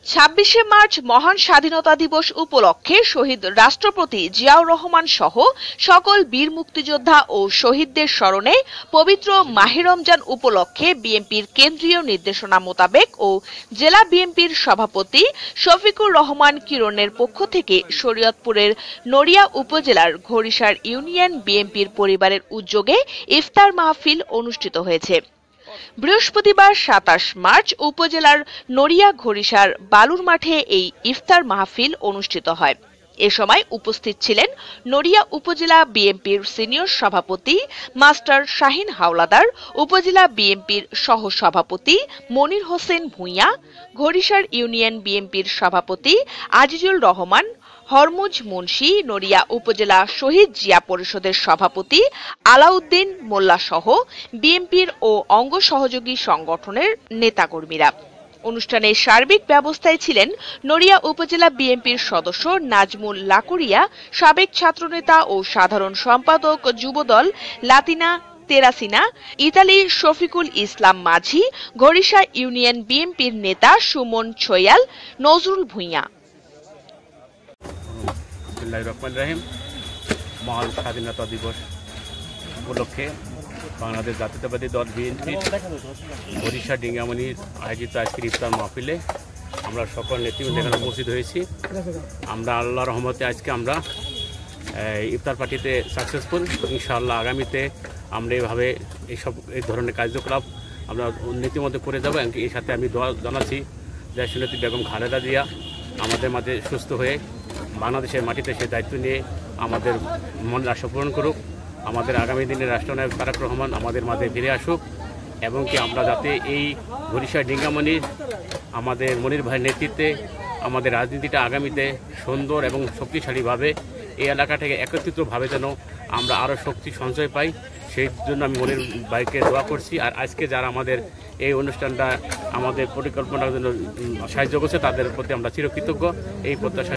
২৬শে মার্চ মহান স্বাধীনতা দিবস উপলক্ষে শহীদ রাষ্ট্রপতি জিয়াউর রহমান সহ সকল বীর মুক্তিযোদ্ধা ও শহীদদের স্মরণে পবিত্র মাহে রমজান উপলক্ষে বিএনপির কেন্দ্রীয় নির্দেশনা মোতাবেক ও জেলা বিএনপির সভাপতি শফিকুর রহমান কিরণের পক্ষ থেকে শরীয়তপুরের নড়িয়া উপজেলার ঘড়িসার ইউনিয়ন বিএনপির পরিবারের উদ্যোগে ইফতার মাহফিল অনুষ্ঠিত হয়েছে। বৃহস্পতিবার ২৭ মার্চ উপজেলার নড়িয়া ঘড়িসার বালুর মাঠে এই ইফতার মাহফিল অনুষ্ঠিত হয়। এ সময় উপস্থিত ছিলেন নড়িয়া উপজেলা বিএনপির সিনিয়র সভাপতি মাস্টার শাহিন হাওলাদার, উপজেলা বিএনপির সহ সভাপতি মনির হোসেন ভূঁইয়া, ঘড়িসার ইউনিয়ন বিএনপির সভাপতি আজিজুল রহমান, হরমুজ মুন্সি, নড়িয়া উপজেলা শহীদ জিয়া পরিষদের সভাপতি আলাউদ্দিন মোল্লা সহ বিএনপির ও অঙ্গ সহযোগী সংগঠনের নেতাকর্মীরা। অনুষ্ঠানে সার্বিক ব্যবস্থায় ছিলেন নড়িয়া উপজেলা বিএনপির সদস্য নাজমুল লাকুরিয়া, সাবেক ছাত্রনেতা ও সাধারণ সম্পাদক যুবদল লাতিনা তেরাসিনা, ইতালি শফিকুল ইসলাম মাঝি, ঘড়িসা ইউনিয়ন বিএনপির নেতা সুমন ছয়াল, নজরুল ভূঁইয়া। মহান স্বাধীনতা দিবস উপলক্ষে বাংলাদেশ জাতীয়তাবাদী দল বিএনপি ঘড়িসা ডিঙ্গামণির আয়োজিত আজকের ইফতার মাহফিলে আমরা সকল নেতৃবৃন্দ এখানে উপস্থিত হয়েছি। আমরা আল্লাহর রহমতে আজকে আমরা ইফতার পার্টিতে সাকসেসফুল। ইনশাআল্লাহ আগামীতে আমরা এইভাবে এই ধরনের কার্যকলাপ আমরা উন্নতির মধ্যে করে যাবো। এর সাথে আমি দোয়া জানাচ্ছি যে সুনেত্রী বেগম খালেদা জিয়া আমাদের মাঝে সুস্থ হয়ে বাংলাদেশের মাটিতে সে দায়িত্ব নিয়ে আমাদের মনের আশা পূরণ করুক। আমাদের আগামী দিনের রাষ্ট্রনায়ক তারেক রহমান আমাদের মাঝে ফিরে আসুক এবং কি আমরা যাতে এই ঘড়িসা ডিঙ্গামণির আমাদের মনির ভাইয়ের নেতৃত্বে আমাদের রাজনীতিটা আগামীতে সুন্দর এবং শক্তিশালীভাবে এই এলাকাটাকে একত্রিতভাবে যেন আমরা আরও শক্তি সঞ্চয় পাই, সেই জন্য আমি মনির ভাইকে দোয়া করছি। আর আজকে যারা আমাদের এই অনুষ্ঠানটা আমাদের পরিকল্পনার জন্য সাহায্য করছে তাদের প্রতি আমরা চিরকৃতজ্ঞ। এই প্রত্যাশা